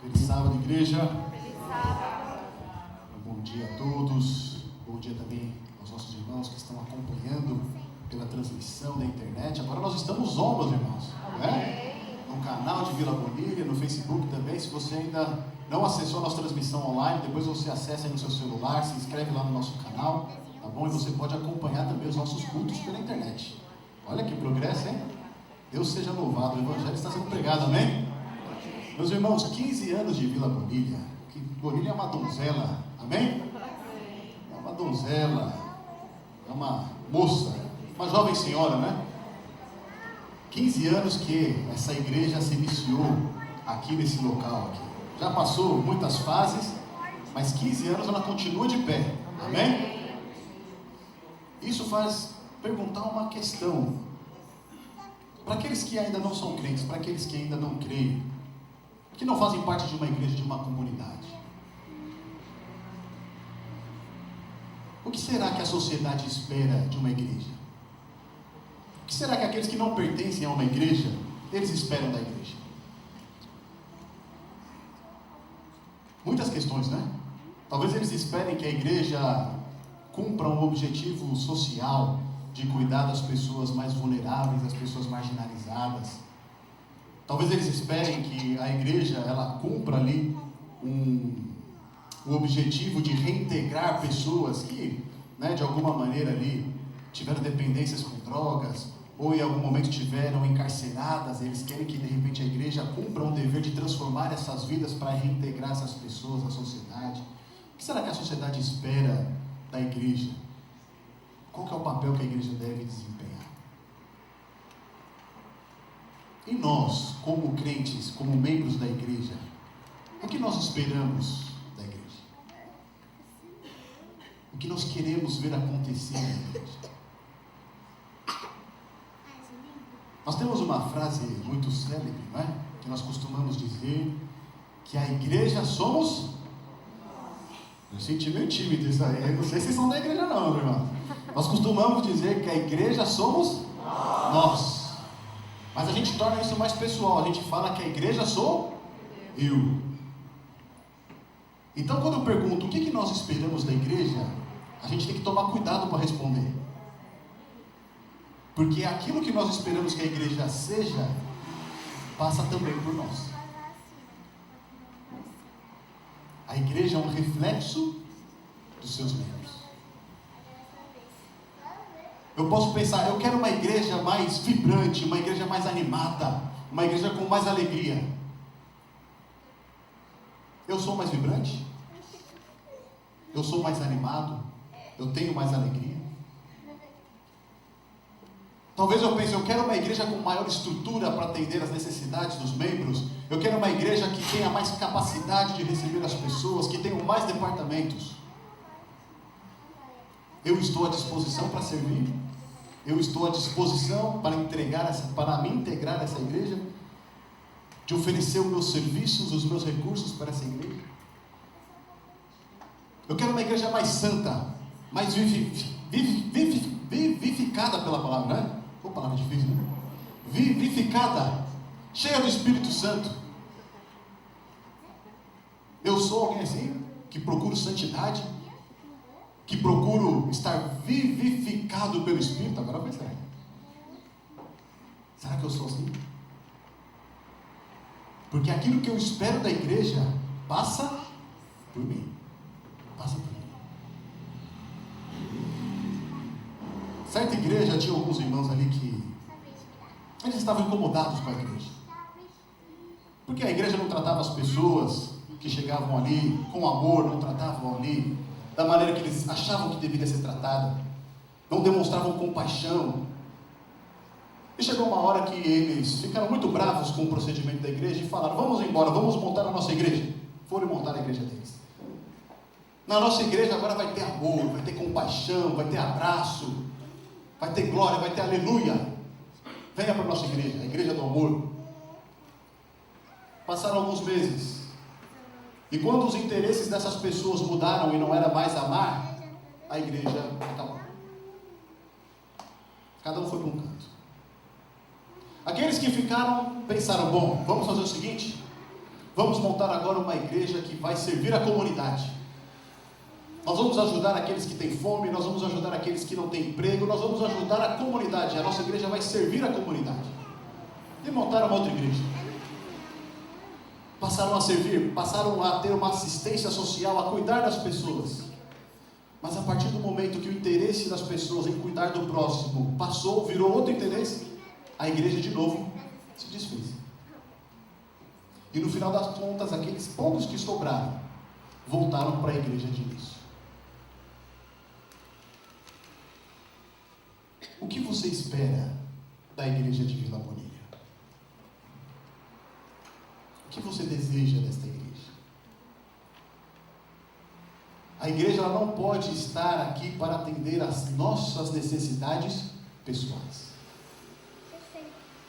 Feliz sábado, igreja. Feliz sábado. Bom dia a todos. Bom dia também aos nossos irmãos que estão acompanhando pela transmissão da internet. Agora nós estamos on, meus irmãos, né? No canal de Vila Bonilha, no Facebook também. Se você ainda não acessou a nossa transmissão online, depois você acessa aí no seu celular, se inscreve lá no nosso canal, tá bom? E você pode acompanhar também os nossos cultos pela internet. Olha que progresso, hein? Deus seja louvado, o Evangelho está sendo pregado, amém? Meus irmãos, 15 anos de Vila Bonilha. Bonilha é uma donzela, amém? É uma donzela, é uma moça, uma jovem senhora, né? 15 anos que essa igreja se iniciou aqui nesse local aqui. Já passou muitas fases, mas 15 anos ela continua de pé, amém? Isso faz perguntar uma questão. Para aqueles que ainda não são crentes, para aqueles que ainda não creem, que não fazem parte de uma igreja, de uma comunidade. O que será que a sociedade espera de uma igreja? O que será que aqueles que não pertencem a uma igreja, eles esperam da igreja? Muitas questões, né? Talvez eles esperem que a igreja cumpra um objetivo social de cuidar das pessoas mais vulneráveis, das pessoas marginalizadas. Talvez eles esperem que a igreja ela cumpra ali o objetivo de reintegrar pessoas que, né, de alguma maneira ali tiveram dependências com drogas ou em algum momento tiveram encarceradas. Eles querem que de repente a igreja cumpra um dever de transformar essas vidas para reintegrar essas pessoas na sociedade. O que será que a sociedade espera da igreja? Qual que é o papel que a igreja deve desempenhar? E nós, como crentes, como membros da igreja, o que nós esperamos da igreja? O que nós queremos ver acontecer na igreja? Nós temos uma frase muito célebre, não é? Que nós costumamos dizer que a igreja somos... Eu senti meio tímido isso aí. Eu não sei se vocês são da igreja não, meu irmão. Nós costumamos dizer que a igreja somos nós. Mas a gente torna isso mais pessoal. A gente fala que a igreja sou eu. Então, quando eu pergunto o que nós esperamos da igreja, a gente tem que tomar cuidado para responder. Porque aquilo que nós esperamos que a igreja seja, passa também por nós. A igreja é um reflexo dos seus membros. Eu posso pensar, eu quero uma igreja mais vibrante, uma igreja mais animada, uma igreja com mais alegria. Eu sou mais vibrante? Eu sou mais animado? Eu tenho mais alegria? Talvez eu pense, eu quero uma igreja com maior estrutura para atender as necessidades dos membros. Eu quero uma igreja que tenha mais capacidade de receber as pessoas, que tenha mais departamentos. Eu estou à disposição para servir? Eu estou à disposição para me integrar essa igreja? De oferecer os meus serviços, os meus recursos para essa igreja? Eu quero uma igreja mais santa, mais vivificada pela palavra, né? Pô, palavra difícil, né? Vivificada, cheia do Espírito Santo. Eu sou alguém assim, que procuro santidade, que procuro estar vivificado pelo Espírito. Agora vai ser. Será que eu sou assim? Porque aquilo que eu espero da igreja passa por mim. Passa por mim. Certa igreja tinha alguns irmãos ali que eles estavam incomodados com a igreja. Porque a igreja não tratava as pessoas que chegavam ali com amor, não tratavam ali da maneira que eles achavam que deveria ser tratada, não demonstravam compaixão. E chegou uma hora que eles ficaram muito bravos com o procedimento da igreja e falaram: vamos embora, vamos montar a nossa igreja. Foram montar a igreja deles. Na nossa igreja agora vai ter amor, vai ter compaixão, vai ter abraço, vai ter glória, vai ter aleluia. Venha para a nossa igreja, a igreja do amor. Passaram alguns meses. E quando os interesses dessas pessoas mudaram e não era mais amar, a igreja acabou. Cada um foi para um canto. Aqueles que ficaram pensaram: bom, vamos fazer o seguinte, Vamos montar agora uma igreja que vai servir a comunidade. Nós vamos ajudar aqueles que têm fome, nós vamos ajudar aqueles que não têm emprego, nós vamos ajudar a comunidade. A nossa igreja vai servir a comunidade. E montaram uma outra igreja. Passaram a servir, passaram a ter uma assistência social, a cuidar das pessoas. Mas a partir do momento que o interesse das pessoas em cuidar do próximo passou, virou outro interesse, a igreja de novo se desfez. E no final das contas, aqueles poucos que sobraram voltaram para a igreja de início. O que você espera da igreja de Vila Bonilha? O que você deseja desta igreja? A igreja ela não pode estar aqui para atender às nossas necessidades pessoais.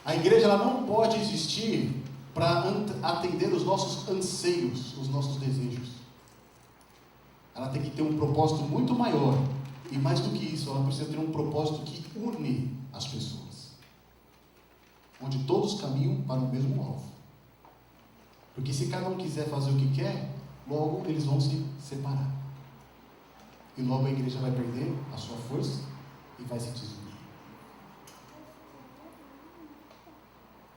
A igreja ela não pode existir para atender os nossos anseios, os nossos desejos. Ela tem que ter um propósito muito maior. E mais do que isso, ela precisa ter um propósito que une as pessoas. Onde todos caminham para o mesmo alvo. Porque se cada um quiser fazer o que quer, logo eles vão se separar. E logo a igreja vai perder a sua força e vai se desunir.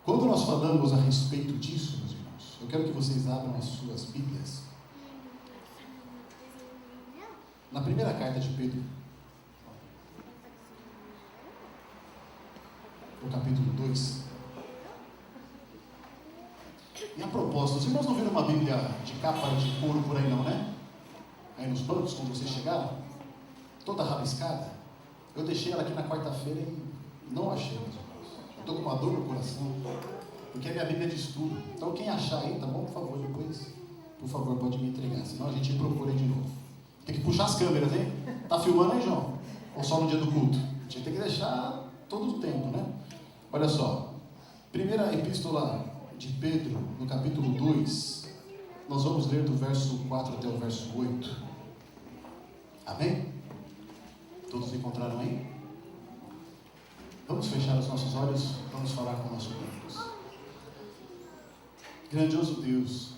Quando nós falamos a respeito disso, meus irmãos, eu quero que vocês abram as suas Bíblias. Na primeira carta de Pedro, no capítulo 2. E a propósito, os irmãos não viram uma Bíblia de capa de couro por aí não, né? Aí nos bancos, quando vocês chegaram, toda rabiscada. Eu deixei ela aqui na quarta-feira e não achei, meus irmãos. Eu estou com uma dor no coração, porque é minha Bíblia de estudo. Então quem achar aí, tá bom? Por favor, depois, por favor, pode me entregar, senão a gente procura aí de novo. Tem que puxar as câmeras, hein? Tá filmando aí, João? Ou só no dia do culto? A gente tem que deixar todo o tempo, né? Olha só, primeira epístola de Pedro, no capítulo 2, nós vamos ler do verso 4 até o verso 8. Amém? Todos encontraram aí? Vamos fechar os nossos olhos, vamos falar com o nosso Deus. Grandioso Deus,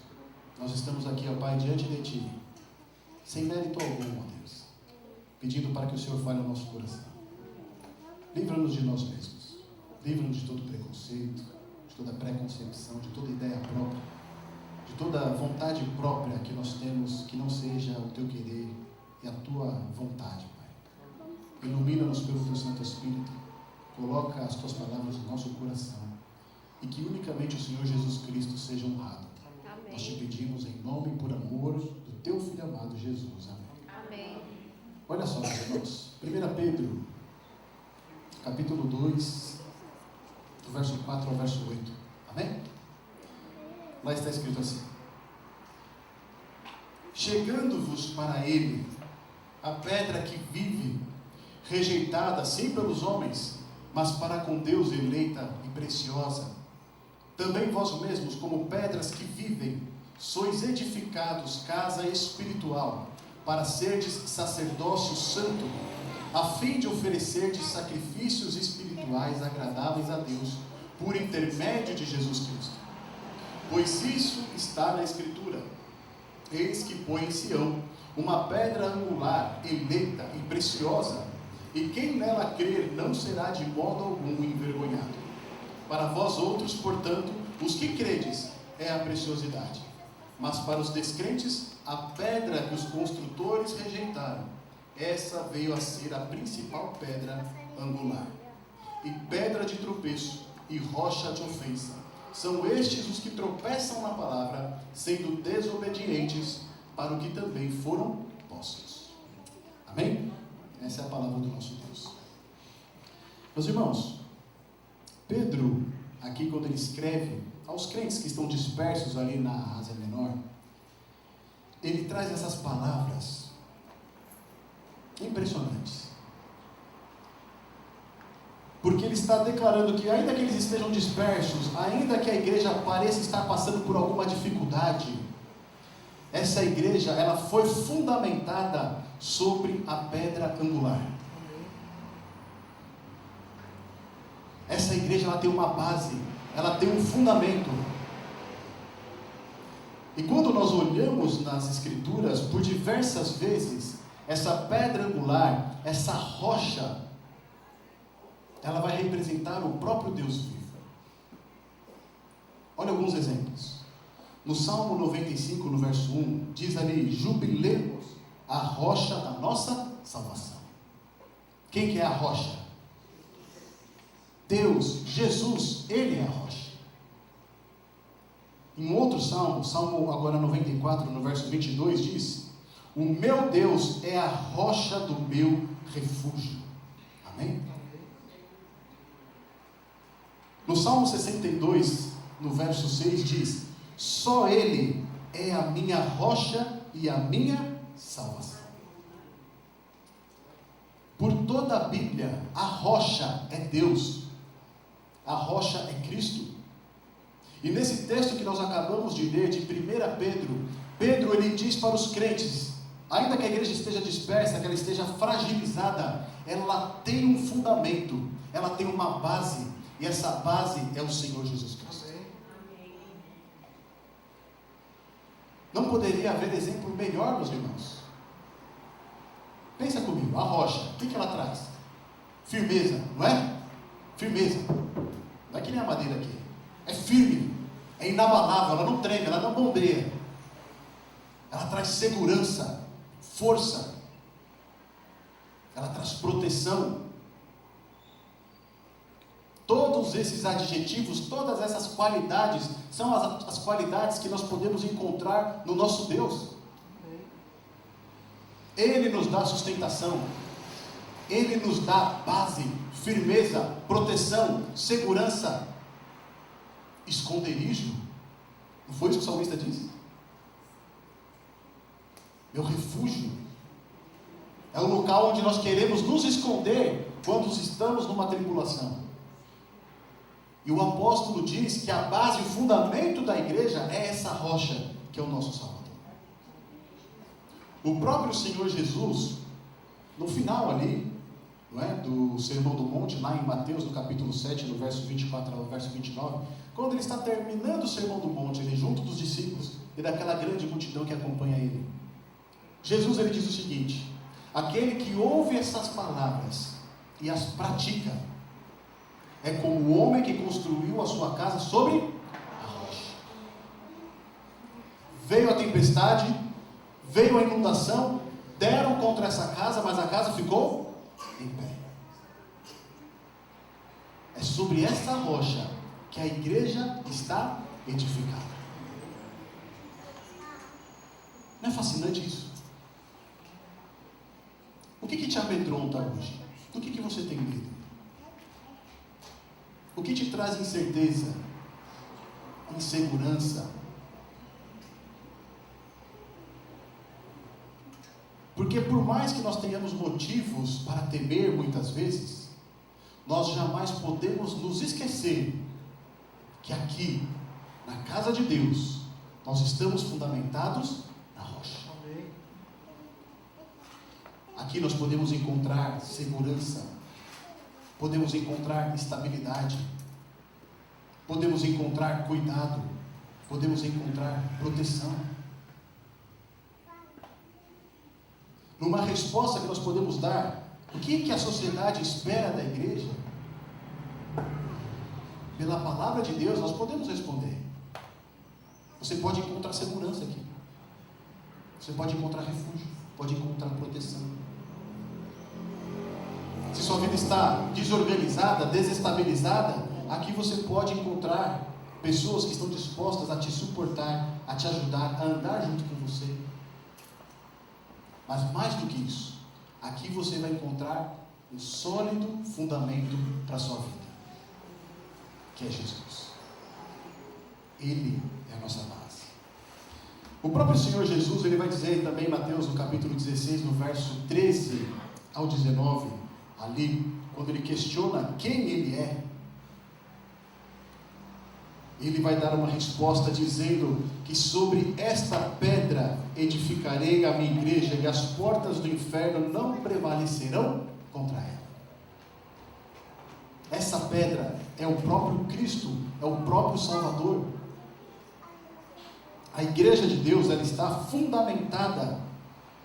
nós estamos aqui, ó Pai, diante de Ti, sem mérito algum, ó Deus, pedindo para que o Senhor fale ao nosso coração. Livra-nos de nós mesmos. Livra-nos de todo preconceito, de toda preconcepção, de toda ideia própria, de toda vontade própria que nós temos, que não seja o Teu querer e a Tua vontade, Pai. Ilumina-nos pelo Teu Santo Espírito, coloca as Tuas palavras no nosso coração e que unicamente o Senhor Jesus Cristo seja honrado. Amém. Nós te pedimos em nome e por amor do Teu Filho amado Jesus. Amém. Amém. Olha só, meus irmãos, 1 Pedro, capítulo 2, do verso 4 ao verso 8. Amém? Lá está escrito assim: chegando-vos para ele a pedra que vive, rejeitada sim pelos homens, mas para com Deus eleita e preciosa. Também vós mesmos, como pedras que vivem, sois edificados casa espiritual, para serdes sacerdócio santo, a fim de oferecerdes sacrifícios espirituais agradáveis a Deus, por intermédio de Jesus Cristo. Pois isso está na Escritura: eis que põe em Sião uma pedra angular, eleita e preciosa, e quem nela crer não será de modo algum envergonhado. Para vós outros, portanto, os que credes, é a preciosidade, mas para os descrentes, a pedra que os construtores rejeitaram, essa veio a ser a principal pedra angular, e pedra de tropeço, e rocha de ofensa. São estes os que tropeçam na palavra, sendo desobedientes para o que também foram postos. Amém? Essa é a palavra do nosso Deus. Meus irmãos, Pedro, aqui quando ele escreve aos crentes que estão dispersos ali na Ásia Menor, ele traz essas palavras impressionantes. Porque ele está declarando que ainda que eles estejam dispersos, ainda que a igreja pareça estar passando por alguma dificuldade, essa igreja, ela foi fundamentada sobre a pedra angular. Essa igreja, ela tem uma base, ela tem um fundamento. E quando nós olhamos nas Escrituras, por diversas vezes, essa pedra angular, essa rocha, ela vai representar o próprio Deus vivo. Olha alguns exemplos. No Salmo 95, no verso 1, diz ali: jubilemos a rocha da nossa salvação. Quem que é a rocha? Deus, Jesus, Ele é a rocha. Em outro salmo, Salmo agora 94, no verso 22, diz: o meu Deus é a rocha do meu refúgio. Amém? No Salmo 62, no verso 6, diz: só Ele é a minha rocha e a minha salvação. Por toda a Bíblia, a rocha é Deus, a rocha é Cristo. E nesse texto que nós acabamos de ler, de 1 Pedro, Pedro ele diz para os crentes, ainda que a igreja esteja dispersa, que ela esteja fragilizada, ela tem um fundamento, ela tem uma base, e essa base é o Senhor Jesus Cristo. Não poderia haver exemplo melhor, meus irmãos. Pensa comigo, a rocha, o que ela traz? Firmeza, não é? Firmeza. Não é que nem a madeira aqui. É firme, é inabalável, ela não treme, ela não bombeia. Ela traz segurança, força. Ela traz proteção. Todos esses adjetivos, todas essas qualidades, são as qualidades que nós podemos encontrar no nosso Deus. Ele nos dá sustentação, Ele nos dá base, firmeza, proteção, segurança, esconderijo. Não foi isso que o salmista disse? Meu refúgio é o local onde nós queremos nos esconder quando estamos numa tribulação. E o apóstolo diz que a base, o fundamento da igreja é essa rocha que é o nosso Salvador. O próprio Senhor Jesus, no final ali, não é, do Sermão do Monte, lá em Mateus, no capítulo 7, no verso 24 ao verso 29, quando ele está terminando o Sermão do Monte, ele junto dos discípulos e daquela grande multidão que acompanha ele, Jesus ele diz o seguinte: aquele que ouve essas palavras e as pratica, é como o homem que construiu a sua casa sobre a rocha. Veio a tempestade, veio a inundação, deram contra essa casa, mas a casa ficou em pé. É sobre essa rocha que a igreja está edificada. Não é fascinante isso? O que te amedronta hoje? Do que você tem medo? O que te traz incerteza, insegurança? Porque por mais que nós tenhamos motivos para temer muitas vezes, nós jamais podemos nos esquecer que aqui, na casa de Deus, nós estamos fundamentados na rocha. Aqui nós podemos encontrar segurança, podemos encontrar estabilidade, podemos encontrar cuidado, podemos encontrar proteção. Numa resposta que nós podemos dar, o que a sociedade espera da igreja? Pela palavra de Deus nós podemos responder. Você pode encontrar segurança aqui, você pode encontrar refúgio, pode encontrar proteção. Se sua vida está desorganizada, desestabilizada, aqui você pode encontrar pessoas que estão dispostas a te suportar, a te ajudar, a andar junto com você. Mas mais do que isso, aqui você vai encontrar um sólido fundamento para a sua vida, que é Jesus. Ele é a nossa base. O próprio Senhor Jesus, ele vai dizer também em Mateus, no capítulo 16, no verso 13 ao 19, ali, quando ele questiona quem ele é, ele vai dar uma resposta dizendo que sobre esta pedra edificarei a minha igreja e as portas do inferno não prevalecerão contra ela. Essa pedra é o próprio Cristo, é o próprio Salvador. A igreja de Deus, ela está fundamentada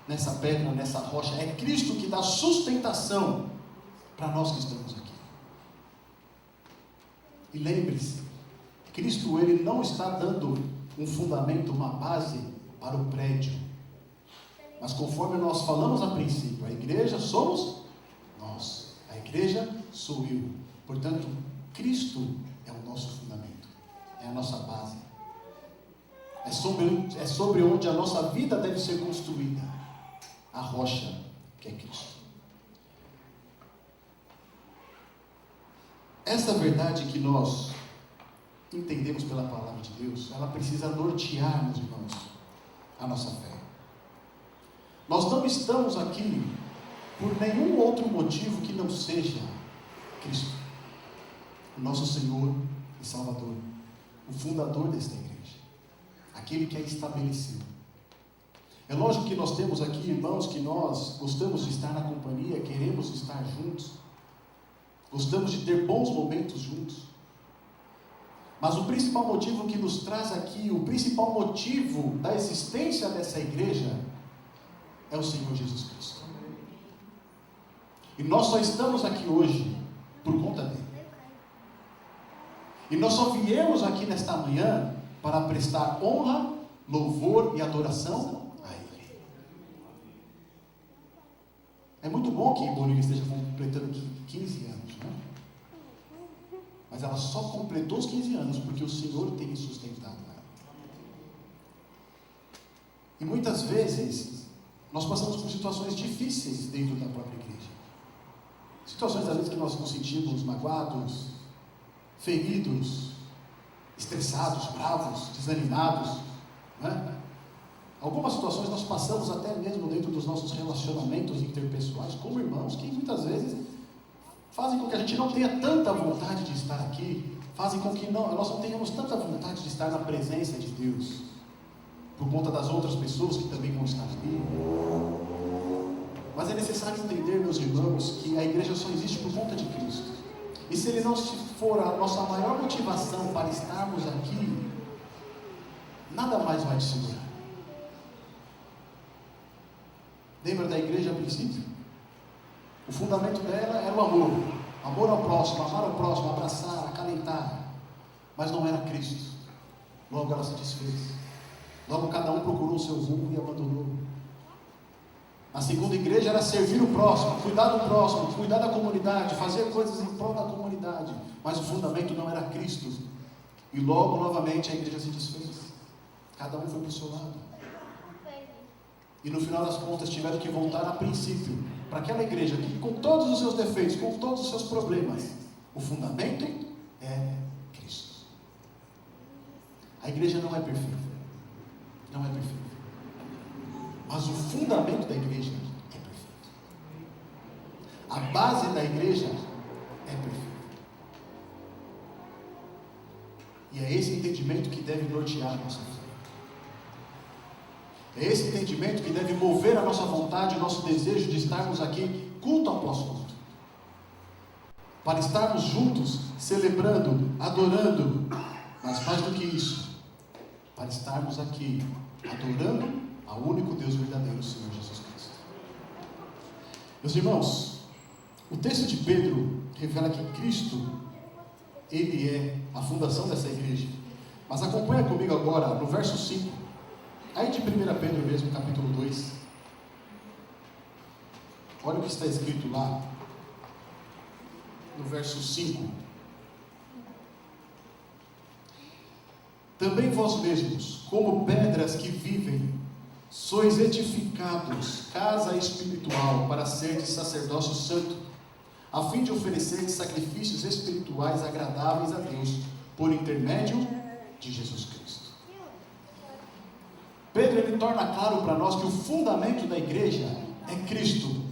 nessa pedra, nessa rocha. É Cristo que dá sustentação para nós que estamos aqui. E lembre-se, Cristo, ele não está dando um fundamento, uma base para o prédio. Mas conforme nós falamos a princípio, a igreja somos nós. A igreja sou eu. Portanto, Cristo é o nosso fundamento. É a nossa base. É sobre onde a nossa vida deve ser construída. A rocha que é Cristo. Essa verdade que nós entendemos pela palavra de Deus, ela precisa nortear, meus irmãos, a nossa fé. Nós não estamos aqui por nenhum outro motivo que não seja Cristo, o nosso Senhor e Salvador, o fundador desta igreja, aquele que a estabeleceu. É lógico que nós temos aqui irmãos que nós gostamos de estar na companhia, queremos estar juntos, gostamos de ter bons momentos juntos, mas o principal motivo que nos traz aqui, o principal motivo da existência dessa igreja é o Senhor Jesus Cristo. E nós só estamos aqui hoje por conta dele. E nós só viemos aqui nesta manhã para prestar honra, louvor e adoração a Ele. É muito bom que Bolívia esteja completando 15 anos, né? Mas ela só completou os 15 anos porque o Senhor tem sustentado ela. E muitas vezes nós passamos por situações difíceis dentro da própria igreja. Situações às vezes que nós nos sentimos magoados, feridos, estressados, bravos, desanimados, né? Algumas situações nós passamos até mesmo dentro dos nossos relacionamentos interpessoais, como irmãos, que muitas vezes fazem com que a gente não tenha tanta vontade de estar aqui, fazem com que nós não tenhamos tanta vontade de estar na presença de Deus, por conta das outras pessoas que também vão estar aqui. Mas é necessário entender, meus irmãos, que a igreja só existe por conta de Cristo. E se Ele não for a nossa maior motivação para estarmos aqui, nada mais vai te segurar. Lembra da igreja a princípio? O fundamento dela era o amor. Amor ao próximo, amar ao próximo, abraçar, acalentar. Mas não era Cristo. Logo ela se desfez. Logo cada um procurou o seu rumo e abandonou. A segunda igreja era servir o próximo, cuidar do próximo, cuidar da comunidade, fazer coisas em prol da comunidade. Mas o fundamento não era Cristo. E logo, novamente, a igreja se desfez. Cada um foi para o seu lado. E no final das contas tiveram que voltar a princípio, para aquela igreja que, com todos os seus defeitos, com todos os seus problemas, o fundamento é Cristo. A igreja não é perfeita. Não é perfeita. Mas o fundamento da igreja é perfeito. A base da igreja é perfeita. E é esse entendimento que deve nortear a nossa fé. É esse entendimento que deve mover a nossa vontade, o nosso desejo de estarmos aqui culto após culto. Para estarmos juntos, celebrando, adorando, mas mais do que isso, para estarmos aqui adorando ao único Deus verdadeiro, o Senhor Jesus Cristo. Meus irmãos, o texto de Pedro revela que Cristo, Ele é a fundação dessa igreja. Mas acompanha comigo agora no verso 5. Aí de 1 Pedro mesmo, capítulo 2. Olha o que está escrito lá, no verso 5. Também vós mesmos, como pedras que vivem, sois edificados, casa espiritual, para seres sacerdócio santo, a fim de oferecer sacrifícios espirituais agradáveis a Deus, por intermédio de Jesus Cristo. Pedro, ele torna claro para nós que o fundamento da igreja é Cristo,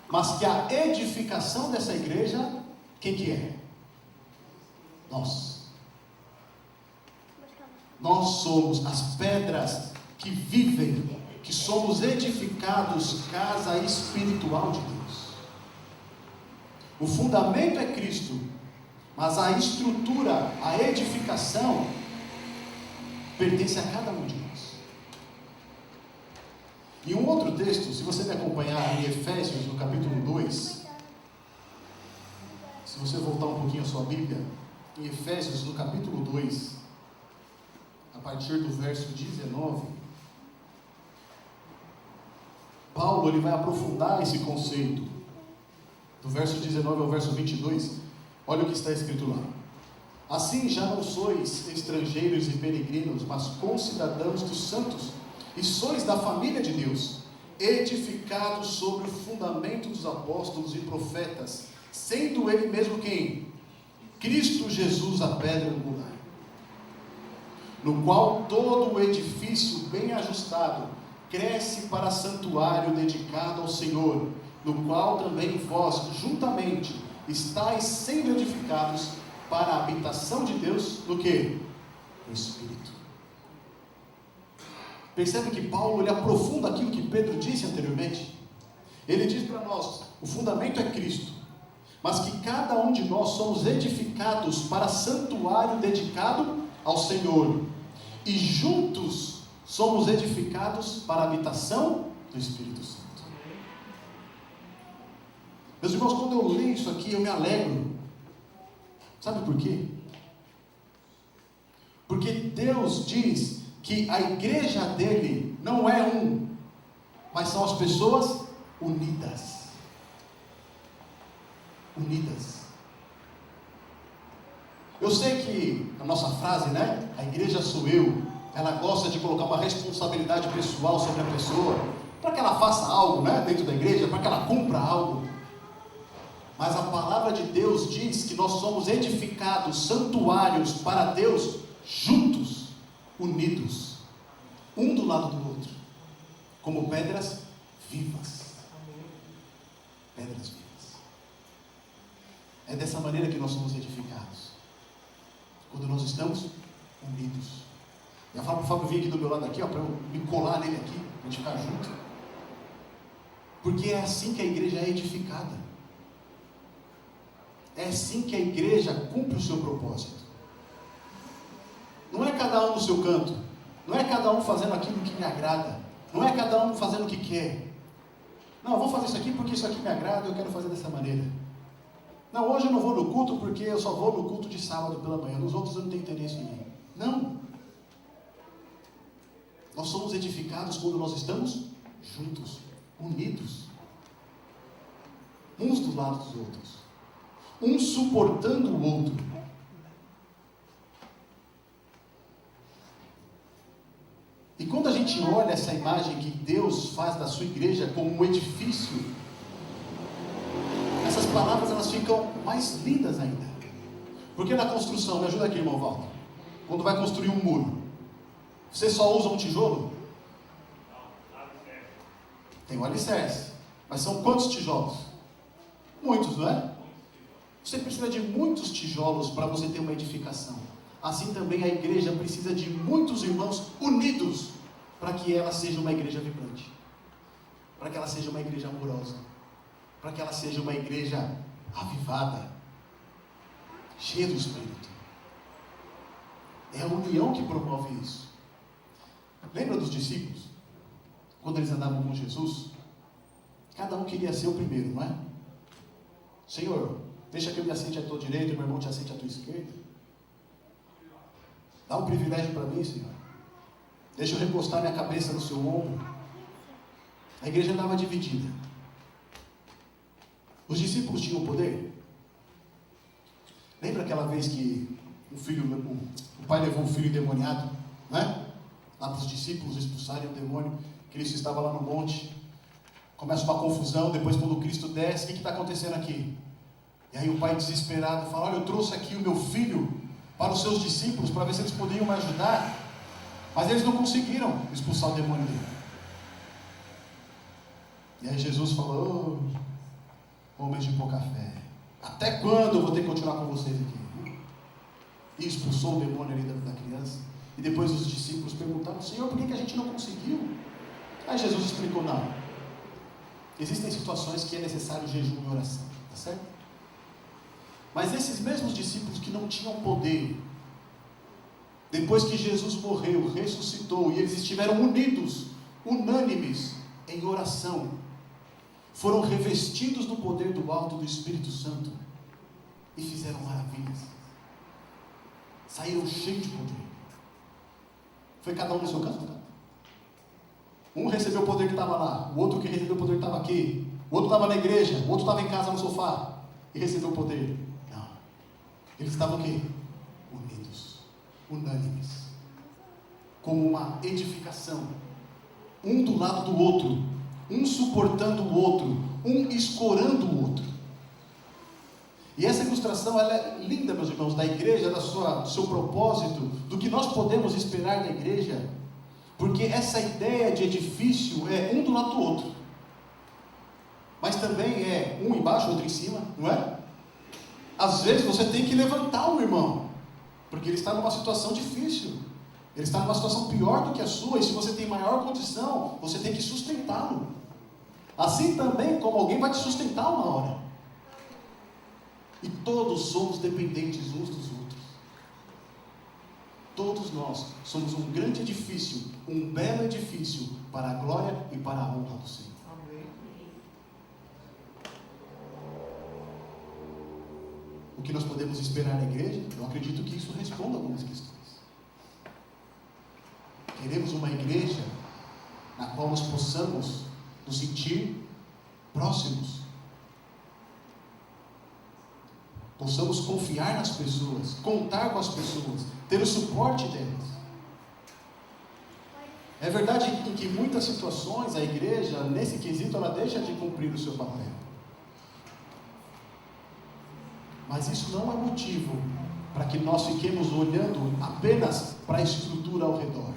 mas que a edificação dessa igreja, quem que é? Nós. Nós somos as pedras que vivem, que somos edificados, casa espiritual de Deus. O fundamento é Cristo, mas a estrutura, a edificação, pertence a cada um de nós. E um outro texto, se você me acompanhar em Efésios, no capítulo 2, se você voltar um pouquinho a sua Bíblia, em Efésios, no capítulo 2, a partir do verso 19, Paulo ele vai aprofundar esse conceito, do verso 19 ao verso 22, olha o que está escrito lá. Assim já não sois estrangeiros e peregrinos, mas concidadãos dos santos, e sois da família de Deus, edificados sobre o fundamento dos apóstolos e profetas, sendo ele mesmo quem? Cristo Jesus, a pedra angular, no qual todo o edifício bem ajustado cresce para santuário dedicado ao Senhor, no qual também vós juntamente estáis sendo edificados para a habitação de Deus, no que? No Espírito. Percebe que Paulo ele aprofunda aquilo que Pedro disse anteriormente. Ele diz para nós, o fundamento é Cristo, mas que cada um de nós somos edificados para santuário dedicado ao Senhor, e juntos somos edificados para a habitação do Espírito Santo. Meus irmãos, quando eu leio isso aqui, eu me alegro. Sabe por quê? Porque Deus diz que a igreja dele não é um, mas são as pessoas unidas. Unidas. Eu sei que a nossa frase, né? A igreja sou eu. Ela gosta de colocar uma responsabilidade pessoal sobre a pessoa, para que ela faça algo, né? Dentro da igreja, para que ela cumpra algo. Mas a palavra de Deus diz que nós somos edificados, santuários para Deus, juntos, unidos, um do lado do outro, como pedras vivas. Pedras vivas. É dessa maneira que nós somos edificados, quando nós estamos unidos. Eu falo para o Fábio vir aqui do meu lado aqui, para eu me colar nele aqui, para a gente ficar junto. Porque é assim que a igreja é edificada. É assim que a igreja cumpre o seu propósito. Não é cada um no seu canto. Não é cada um fazendo aquilo que me agrada. Não é cada um fazendo o que quer. Não, eu vou fazer isso aqui porque isso aqui me agrada, eu quero fazer dessa maneira. Não, hoje eu não vou no culto porque eu só vou no culto de sábado pela manhã. Nos outros eu não tenho interesse em ir. Não. Nós somos edificados quando nós estamos juntos, unidos, uns do lado dos outros, um suportando o outro. E quando a gente olha essa imagem que Deus faz da sua igreja como um edifício, essas palavras elas ficam mais lindas ainda. Porque na construção, me ajuda aqui, irmão Walter, quando vai construir um muro, você só usa um tijolo? Tem um alicerce. Mas são quantos tijolos? Muitos, não é? Você precisa de muitos tijolos para você ter uma edificação. Assim também a igreja precisa de muitos irmãos unidos para que ela seja uma igreja vibrante, para que ela seja uma igreja amorosa, para que ela seja uma igreja avivada, cheia do Espírito. É a união que promove isso. Lembra dos discípulos? Quando eles andavam com Jesus, cada um queria ser o primeiro, não é? Senhor, deixa que eu me assente à tua direita e meu irmão te assente à tua esquerda. Dá um privilégio para mim, Senhor. Deixa eu recostar minha cabeça no seu ombro. A igreja andava dividida. Os discípulos tinham poder? Lembra aquela vez que o pai levou um filho endemoniado, né? Lá para os discípulos expulsarem o demônio. Cristo estava lá no monte. Começa uma confusão. Depois, quando Cristo desce, o que está acontecendo aqui? E aí o pai desesperado fala: olha, eu trouxe aqui o meu filho para os seus discípulos, para ver se eles poderiam me ajudar. Mas eles não conseguiram expulsar o demônio dele. E aí Jesus falou: oh, homens de pouca fé, até quando eu vou ter que continuar com vocês aqui? E expulsou o demônio ali da criança. E depois os discípulos perguntaram: Senhor, por que a gente não conseguiu? Aí Jesus explicou: não, existem situações que é necessário jejum e oração, tá certo? Mas esses mesmos discípulos que não tinham poder, Depois que Jesus morreu, ressuscitou, e eles estiveram unidos, unânimes, em oração, foram revestidos do poder do alto do Espírito Santo, e fizeram maravilhas, saíram cheios de poder. Foi cada um no seu canto, cara. Um recebeu o poder que estava lá, o outro que recebeu o poder que estava aqui, o outro estava na igreja, o outro estava em casa no sofá, e recebeu o poder. Não, eles estavam o quê? Unidos, unânimes, como uma edificação, um do lado do outro, um suportando o outro, um escorando o outro. E essa ilustração, ela é linda, meus irmãos, da igreja, do seu propósito, do que nós podemos esperar da igreja, porque essa ideia de edifício é um do lado do outro, mas também é um embaixo, outro em cima, não é? Às vezes você tem que levantar o irmão, porque ele está numa situação difícil, ele está numa situação pior do que a sua, e se você tem maior condição, você tem que sustentá-lo. Assim também como alguém vai te sustentar uma hora. E todos somos dependentes uns dos outros. Todos nós somos um grande edifício, um belo edifício para a glória e para a honra do Senhor. Amém. O que nós podemos esperar na igreja? Eu acredito que isso responda algumas questões. Queremos uma igreja na qual nós possamos nos sentir próximos, possamos confiar nas pessoas, contar com as pessoas, ter o suporte delas. É verdade que em muitas situações a igreja, nesse quesito, ela deixa de cumprir o seu papel, mas isso não é motivo para que nós fiquemos olhando apenas para a estrutura ao redor.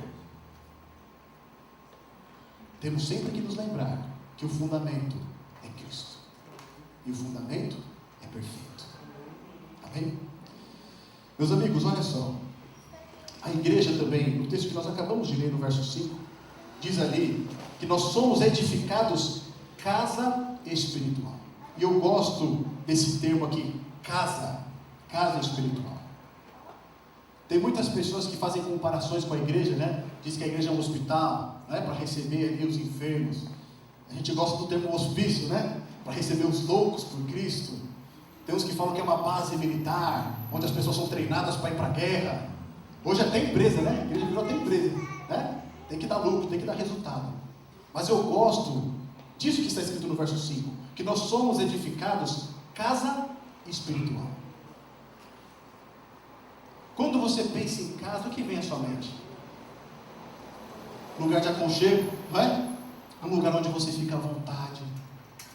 Temos sempre que nos lembrar que o fundamento é Cristo, e o fundamento é perfeito. Amém? Meus amigos, olha só, a igreja também, no texto que nós acabamos de ler no verso 5, diz ali que nós somos edificados casa espiritual. E eu gosto desse termo aqui, casa espiritual. Tem muitas pessoas que fazem comparações com a igreja, né? Diz que a igreja é um hospital, né? Para receber ali os enfermos. A gente gosta do termo hospício, né? Para receber os loucos por Cristo. Tem uns que falam que é uma base militar, onde as pessoas são treinadas para ir para a guerra. Hoje é até empresa, né? A igreja virou até empresa, né? Tem que dar lucro, tem que dar resultado. Mas eu gosto disso que está escrito no verso 5, que nós somos edificados casa espiritual. Quando você pensa em casa, o que vem à sua mente? Lugar de aconchego, não é? Um lugar onde você fica à vontade,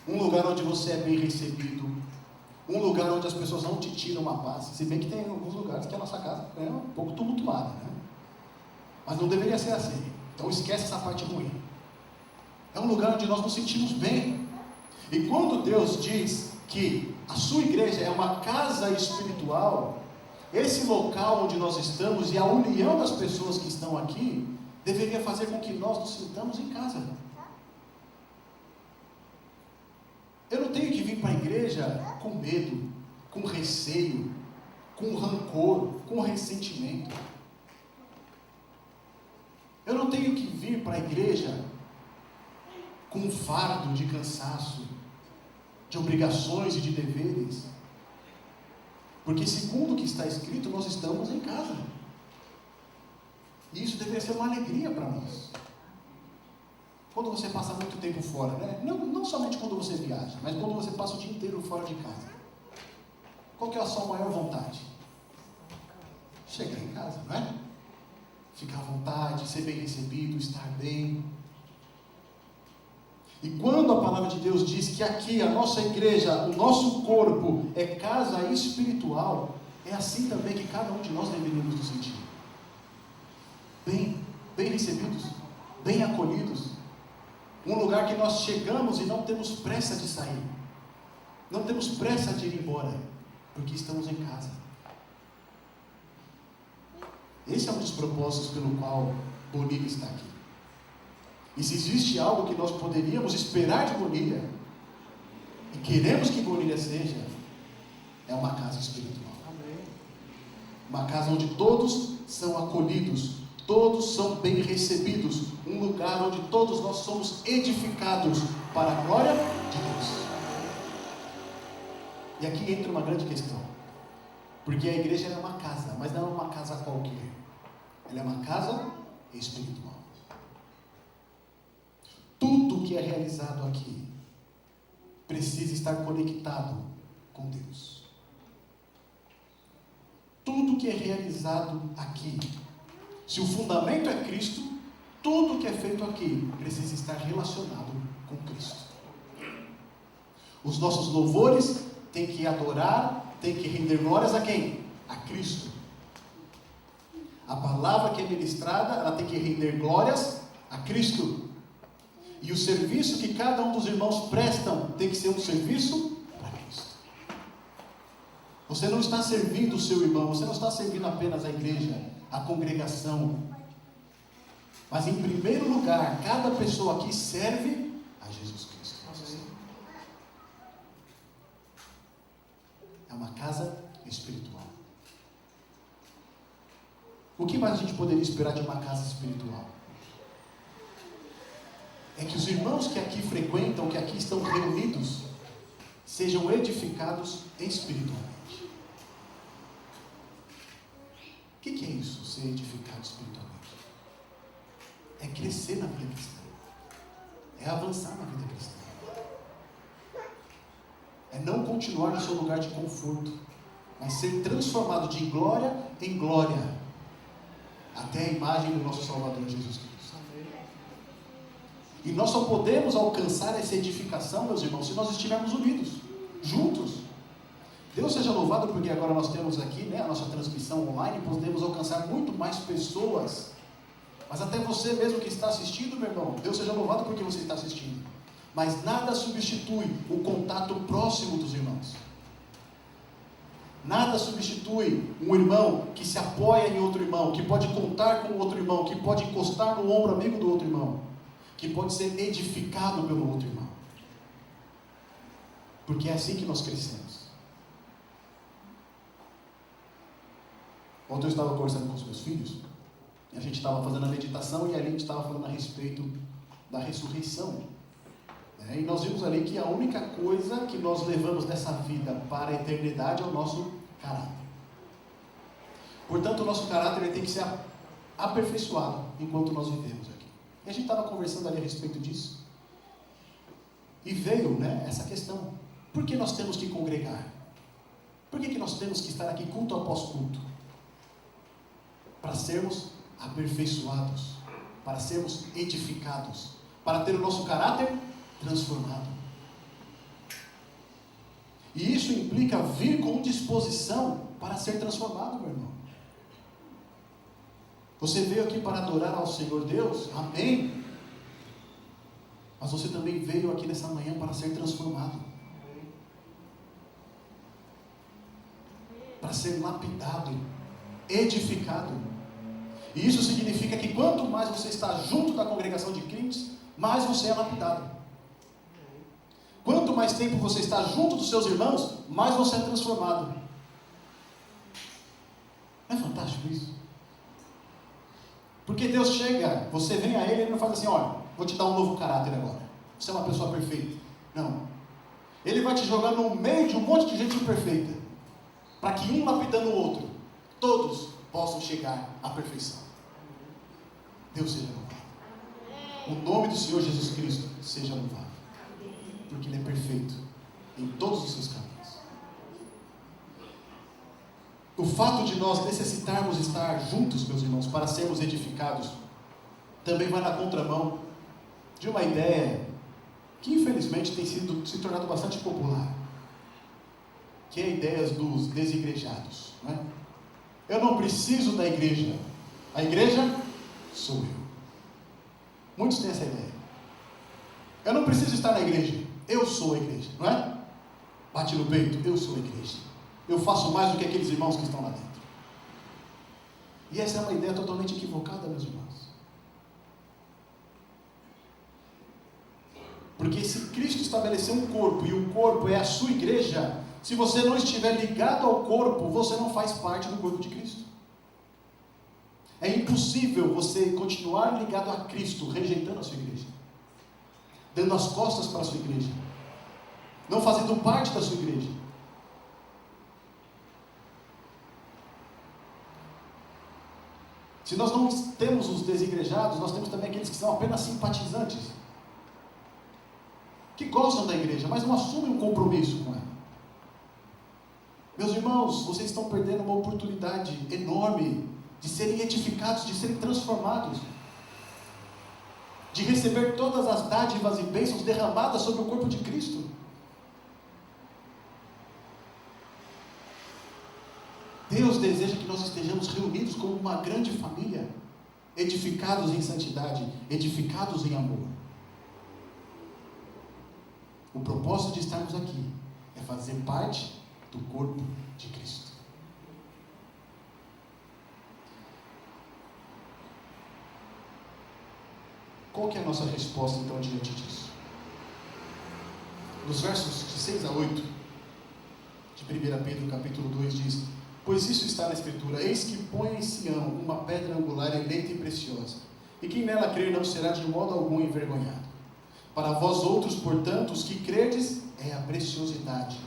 um lugar onde você é bem recebido, um lugar onde as pessoas não te tiram a paz. Se bem que tem alguns lugares que a nossa casa é um pouco tumultuada, né? Mas não deveria ser assim. Então esquece essa parte ruim. É um lugar onde nós nos sentimos bem. E quando Deus diz que a sua igreja é uma casa espiritual, esse local onde nós estamos e a união das pessoas que estão aqui deveria fazer com que nós nos sintamos em casa. Eu não tenho que vir para a igreja com medo, com receio, com rancor, com ressentimento. Eu não tenho que vir para a igreja com um fardo de cansaço, de obrigações e de deveres. Porque segundo o que está escrito, nós estamos em casa. E isso deveria ser uma alegria para nós. Quando você passa muito tempo fora, né? Não somente quando você viaja, mas quando você passa o dia inteiro fora de casa. Qual que é a sua maior vontade? Chegar em casa, não é? Ficar à vontade, ser bem recebido, estar bem. E quando a palavra de Deus diz que aqui a nossa igreja, o nosso corpo é casa espiritual, é assim também que cada um de nós deveríamos nos sentir. Bem recebidos, bem acolhidos. Um lugar que nós chegamos e não temos pressa de sair. Não temos pressa de ir embora, porque estamos em casa. Esse é um dos propósitos pelo qual Bonilha está aqui. E se existe algo que nós poderíamos esperar de Bonilha, e queremos que Bonilha seja, é uma casa espiritual. Uma casa onde todos são acolhidos, todos são bem recebidos, um lugar onde todos nós somos edificados para a glória de Deus. E aqui entra uma grande questão, porque a igreja é uma casa, mas não é uma casa qualquer, ela é uma casa espiritual. Tudo que é realizado aqui precisa estar conectado com Deus. Tudo que é realizado aqui, se o fundamento é Cristo, tudo que é feito aqui precisa estar relacionado com Cristo. Os nossos louvores têm que adorar, têm que render glórias a quem? A Cristo. A palavra que é ministrada, ela tem que render glórias a Cristo. E o serviço que cada um dos irmãos prestam tem que ser um serviço para Cristo. Você não está servindo o seu irmão, você não está servindo apenas a igreja, a congregação. Mas em primeiro lugar, cada pessoa aqui serve a Jesus Cristo, nosso Senhor. É uma casa espiritual. O que mais a gente poderia esperar de uma casa espiritual? É que os irmãos que aqui frequentam, que aqui estão reunidos, sejam edificados espiritualmente. O que é isso, ser edificado espiritualmente? É crescer na vida cristã, é avançar na vida cristã, é não continuar no seu lugar de conforto, mas ser transformado de glória em glória, até a imagem do nosso Salvador Jesus Cristo. E nós só podemos alcançar essa edificação, meus irmãos, se nós estivermos unidos, juntos. Deus seja louvado, porque agora nós temos aqui, a nossa transmissão online, podemos alcançar muito mais pessoas. Mas até você mesmo que está assistindo, meu irmão, Deus seja louvado porque você está assistindo. Mas nada substitui o contato próximo dos irmãos. Nada substitui um irmão que se apoia em outro irmão, que pode contar com outro irmão, que pode encostar no ombro amigo do outro irmão, que pode ser edificado pelo outro irmão. Porque é assim que nós crescemos. Ontem eu estava conversando com os meus filhos, e a gente estava fazendo a meditação, e ali a gente estava falando a respeito da ressurreição. E nós vimos ali que a única coisa que nós levamos dessa vida para a eternidade é o nosso caráter. Portanto, o nosso caráter ele tem que ser aperfeiçoado enquanto nós vivemos aqui. E a gente estava conversando ali a respeito disso. E veio essa questão. Por que nós temos que congregar? Por que nós temos que estar aqui culto após culto? Para sermos aperfeiçoados, para sermos edificados, para ter o nosso caráter transformado. E isso implica vir com disposição para ser transformado, meu irmão. Você veio aqui para adorar ao Senhor Deus, amém? Mas você também veio aqui nessa manhã para ser transformado, para ser lapidado, edificado. E isso significa que quanto mais você está junto da congregação de crentes, mais você é lapidado. Quanto mais tempo você está junto dos seus irmãos, mais você é transformado. Não é fantástico isso? Porque Deus chega, você vem a Ele e Ele não faz assim, olha, vou te dar um novo caráter agora. Você é uma pessoa perfeita. Não. Ele vai te jogar no meio de um monte de gente imperfeita, para que um lapidando o outro, todos possam chegar à perfeição. Deus seja louvado. O nome do Senhor Jesus Cristo seja louvado. Porque Ele é perfeito em todos os seus caminhos. O fato de nós necessitarmos estar juntos, meus irmãos, para sermos edificados, também vai na contramão de uma ideia que infelizmente tem se tornado bastante popular, que é a ideia dos desigrejados, não é? Eu não preciso da igreja, a igreja sou eu. Muitos têm essa ideia. Eu não preciso estar na igreja, eu sou a igreja, não é? Bate no peito, eu sou a igreja. Eu faço mais do que aqueles irmãos que estão lá dentro. E essa é uma ideia totalmente equivocada, meus irmãos. Porque se Cristo estabeleceu um corpo, e o corpo é a sua igreja, se você não estiver ligado ao corpo, você não faz parte do corpo de Cristo. É impossível você continuar ligado a Cristo, rejeitando a sua igreja, dando as costas para a sua igreja, não fazendo parte da sua igreja. Se nós não temos os desigrejados, nós temos também aqueles que são apenas simpatizantes, que gostam da igreja, mas não assumem um compromisso com ela. Meus irmãos, vocês estão perdendo uma oportunidade enorme de serem edificados, de serem transformados, de receber todas as dádivas e bênçãos derramadas sobre o corpo de Cristo. Deus deseja que nós estejamos reunidos como uma grande família, edificados em santidade, edificados em amor. O propósito de estarmos aqui é fazer parte do corpo de Cristo. Qual que é a nossa resposta então diante disso? Nos versos de 6 a 8 de 1 Pedro capítulo 2 diz: pois isso está na Escritura, eis que põe em Sião uma pedra angular eleita e preciosa, e quem nela crer não será de modo algum envergonhado. Para vós outros, portanto, os que credes, é a preciosidade.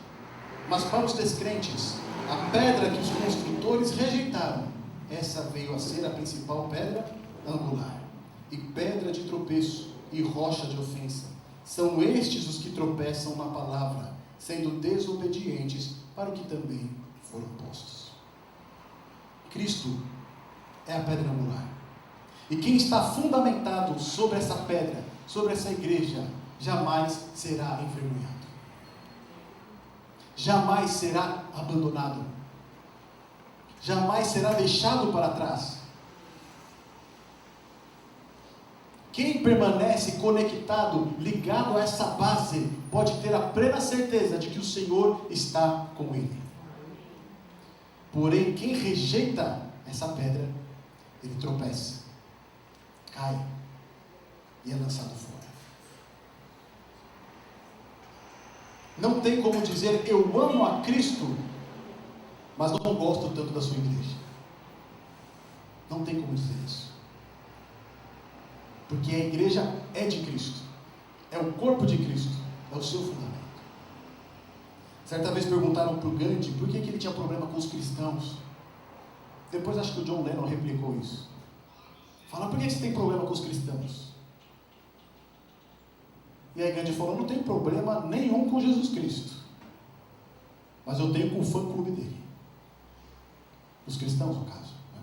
Mas para os descrentes, a pedra que os construtores rejeitaram, essa veio a ser a principal pedra angular, e pedra de tropeço, e rocha de ofensa. São estes os que tropeçam na palavra, sendo desobedientes para o que também foram postos. Cristo é a pedra angular. E quem está fundamentado sobre essa pedra, sobre essa igreja, jamais será envergonhado. Jamais será abandonado. Jamais será deixado para trás. Quem permanece conectado, ligado a essa base, pode ter a plena certeza de que o Senhor está com ele. Porém, quem rejeita essa pedra, ele tropeça, cai e é lançado fora. Não tem como dizer: eu amo a Cristo, mas não gosto tanto da sua igreja. Não tem como dizer isso. Porque a igreja é de Cristo, é o corpo de Cristo, é o seu fundamento. Certa vez perguntaram para o Gandhi por que ele tinha problema com os cristãos. Depois acho que o John Lennon replicou isso. Fala: por que você tem problema com os cristãos? E aí Gandhi falou: não tem problema nenhum com Jesus Cristo, mas eu tenho com o fã-clube dele. Os cristãos, no caso, né?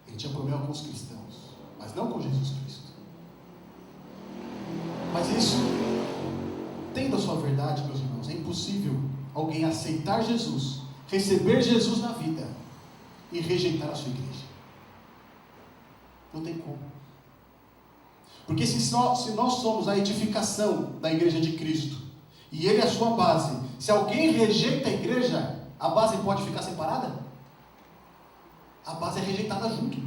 Ele tinha problema com os cristãos, mas não com Jesus Cristo. Mas isso, tendo a sua verdade, meus irmãos, é impossível alguém aceitar Jesus, receber Jesus na vida e rejeitar a sua igreja. Não tem como. Porque se nós somos a edificação da igreja de Cristo, e Ele é a sua base, se alguém rejeita a igreja, a base pode ficar separada? A base é rejeitada junto.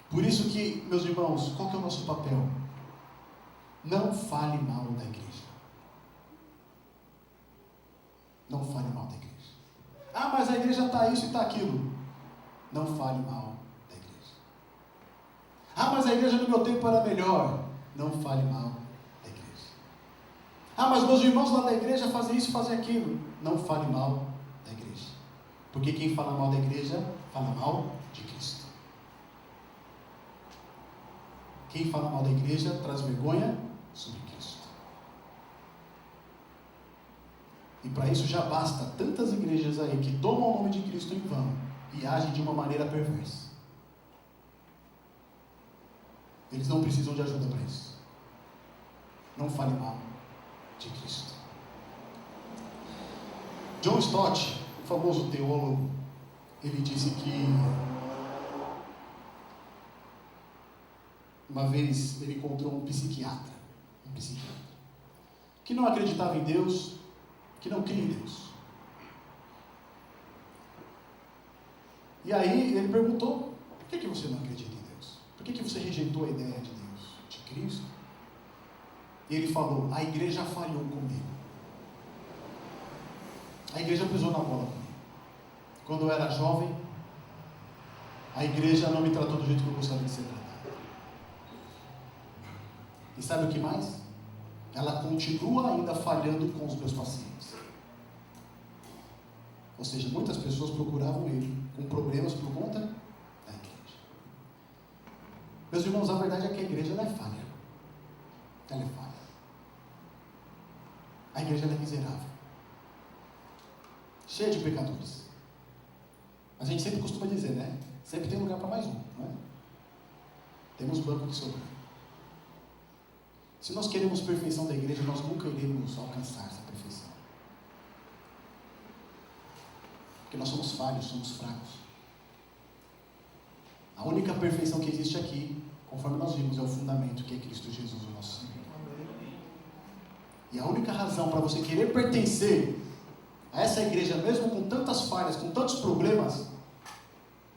Por isso que, meus irmãos, qual que é o nosso papel? Não fale mal da igreja. Não fale mal da igreja. Ah, mas a igreja está isso e está aquilo. Não fale mal da igreja. Ah, mas a igreja no meu tempo era melhor. Não fale mal da igreja. Ah, mas meus irmãos lá da igreja fazem isso e fazem aquilo. Não fale mal da igreja. Porque quem fala mal da igreja, fala mal de Cristo. Quem fala mal da igreja, traz vergonha sobre Cristo. E para isso já basta tantas igrejas aí que tomam o nome de Cristo em vão e agem de uma maneira perversa. Eles não precisam de ajuda para isso. Não fale mal de Cristo. John Stott, o famoso teólogo, ele disse que uma vez ele encontrou um psiquiatra que não acreditava em Deus, que não cria em Deus. E aí ele perguntou: por que você não acredita em Deus? Por que você rejeitou a ideia de Deus, de Cristo? E ele falou: a igreja falhou comigo. A igreja pisou na bola comigo. Quando eu era jovem, A igreja não me tratou do jeito que eu gostaria de ser tratado. E sabe o que mais? Ela continua ainda falhando com os meus pacientes. Ou seja, muitas pessoas procuravam ele com problemas por conta da igreja. Meus irmãos, a verdade é que a igreja ela é falha. Ela é falha. A igreja ela é miserável. Cheia de pecadores. A gente sempre costuma dizer, né? Sempre tem lugar para mais um, não é? Temos banco de sobra. Se nós queremos perfeição da igreja, nós nunca iremos alcançar essa perfeição. Porque nós somos falhos, somos fracos. A única perfeição que existe aqui, conforme nós vimos, é o fundamento que é Cristo Jesus, o nosso Senhor. E a única razão para você querer pertencer a essa igreja, mesmo com tantas falhas, com tantos problemas,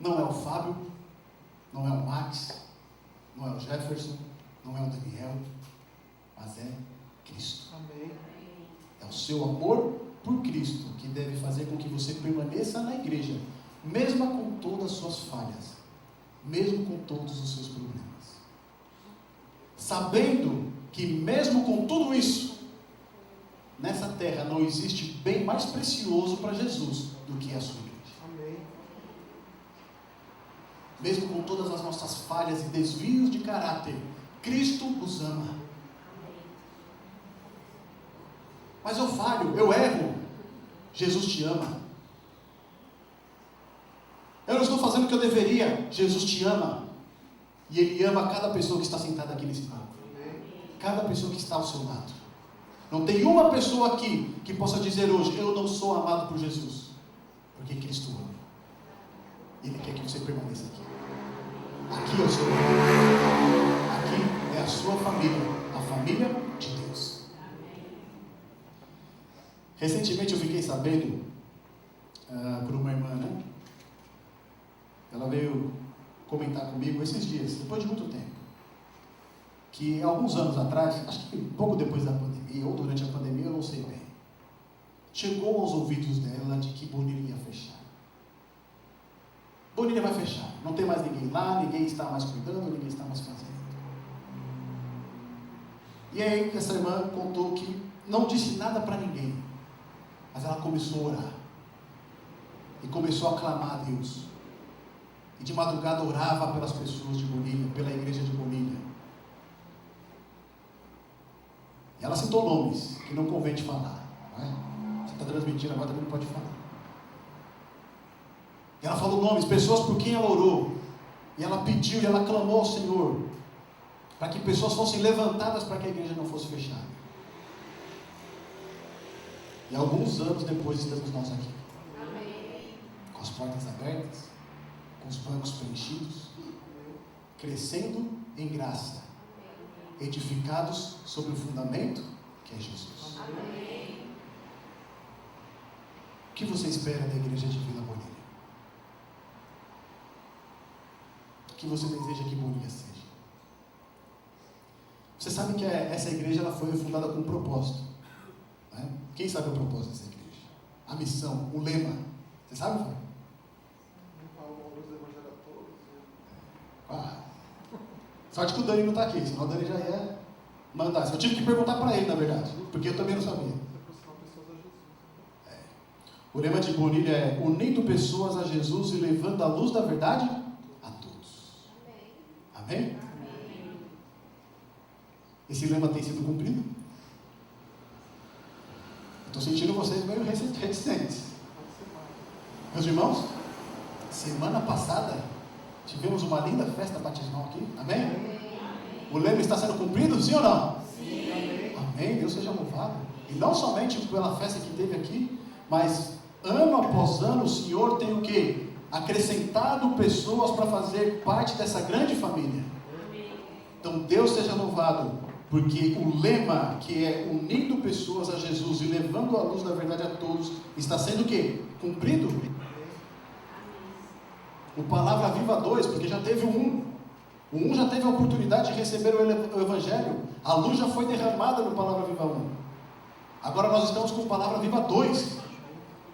não é o Fábio, não é o Max, não é o Jefferson, não é o Daniel, mas é Cristo. Amém. É o seu amor por Cristo que deve fazer com que você permaneça na igreja, mesmo com todas as suas falhas, mesmo com todos os seus problemas. Sabendo que mesmo com tudo isso, nessa terra não existe bem mais precioso para Jesus do que a sua igreja. Amém. Mesmo com todas as nossas falhas e desvios de caráter, Cristo nos ama. Mas eu falho, eu erro. Jesus te ama. Eu não estou fazendo o que eu deveria. Jesus te ama. E Ele ama cada pessoa que está sentada aqui nesse palco. Cada pessoa que está ao seu lado. Não tem uma pessoa aqui que possa dizer hoje: eu não sou amado por Jesus. Porque Cristo ama. Ele quer que você permaneça aqui. Aqui é o seu lugar. Aqui é a sua família. A família de Deus. Recentemente eu fiquei sabendo por uma irmã, né? Ela veio comentar comigo esses dias, depois de muito tempo, que alguns anos atrás, acho que pouco depois da pandemia, ou durante a pandemia, eu não sei bem, chegou aos ouvidos dela de que Bonilha ia fechar. Bonilha vai fechar, não tem mais ninguém lá, ninguém está mais cuidando, ninguém está mais fazendo. E aí essa irmã contou que não disse nada para ninguém, mas ela começou a orar, e começou a clamar a Deus, e de madrugada orava pelas pessoas de Bonilha, pela igreja de Bonilha. E ela citou nomes que não convém te falar, não é? Você está transmitindo agora, também não pode falar. E ela falou nomes, pessoas por quem ela orou, e ela pediu e ela clamou ao Senhor para que pessoas fossem levantadas para que a igreja não fosse fechada. E alguns anos depois estamos nós aqui. Amém. Com as portas abertas, com os bancos preenchidos, crescendo em graça, edificados sobre o fundamento que é Jesus. Amém. O que você espera da igreja de Vila Bonilha? O que você deseja que Bonilha seja? Você sabe que essa igreja ela foi fundada com um propósito, né? Quem sabe o propósito dessa igreja? A missão, o lema. Você sabe, Fábio? Sorte que o Dani não está aqui, senão o Dani já ia mandar. Eu tive que perguntar para ele, na verdade, porque eu também não sabia. O lema de Bonilha é: unindo pessoas a Jesus e levando a luz da verdade a todos. Amém? Amém? Esse lema tem sido cumprido? Estou sentindo vocês meio reticentes. Meus irmãos, semana passada tivemos uma linda festa batismal aqui. Amém? Amém? O lema está sendo cumprido, sim ou não? Sim. Amém. Amém. Deus seja louvado. E não somente pela festa que teve aqui, mas ano após ano o Senhor tem o quê? Acrescentado pessoas para fazer parte dessa grande família. Amém. Então Deus seja louvado, porque o lema que é unindo pessoas a Jesus e levando a luz da verdade a todos, está sendo o quê? Cumprido. O Palavra Viva 2, porque já teve o 1. O 1 já teve a oportunidade de receber o Evangelho. A luz já foi derramada no Palavra Viva 1. Agora nós estamos com o Palavra Viva 2.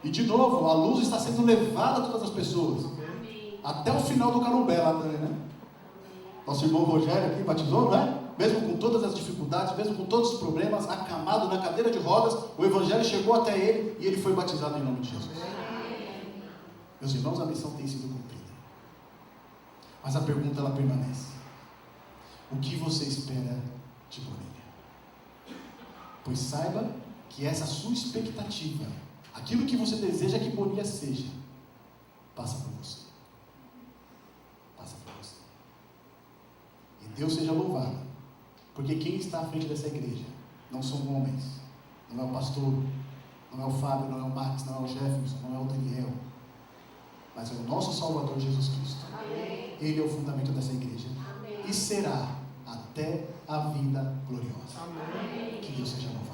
E de novo, a luz está sendo levada a todas as pessoas. até o final do Carumbé lá também, né? Nosso irmão Rogério aqui batizou, não é? Mesmo com todas as dificuldades, mesmo com todos os problemas, acamado na cadeira de rodas, o Evangelho chegou até ele e ele foi batizado em nome de Jesus. Meus irmãos, a missão tem sido cumprida. Mas a pergunta, ela permanece. O que você espera de Bonilha? Pois saiba que essa sua expectativa, aquilo que você deseja que Bonilha seja, passa por você. Passa por você. E Deus seja louvado, porque quem está à frente dessa igreja não são homens, não é o pastor, não é o Fábio, não é o Max, não é o Jefferson, não é o Daniel, mas é o nosso Salvador Jesus Cristo. Amém. Ele é o fundamento dessa igreja. Amém. E será até a vida gloriosa. Amém. Que Deus seja louvado.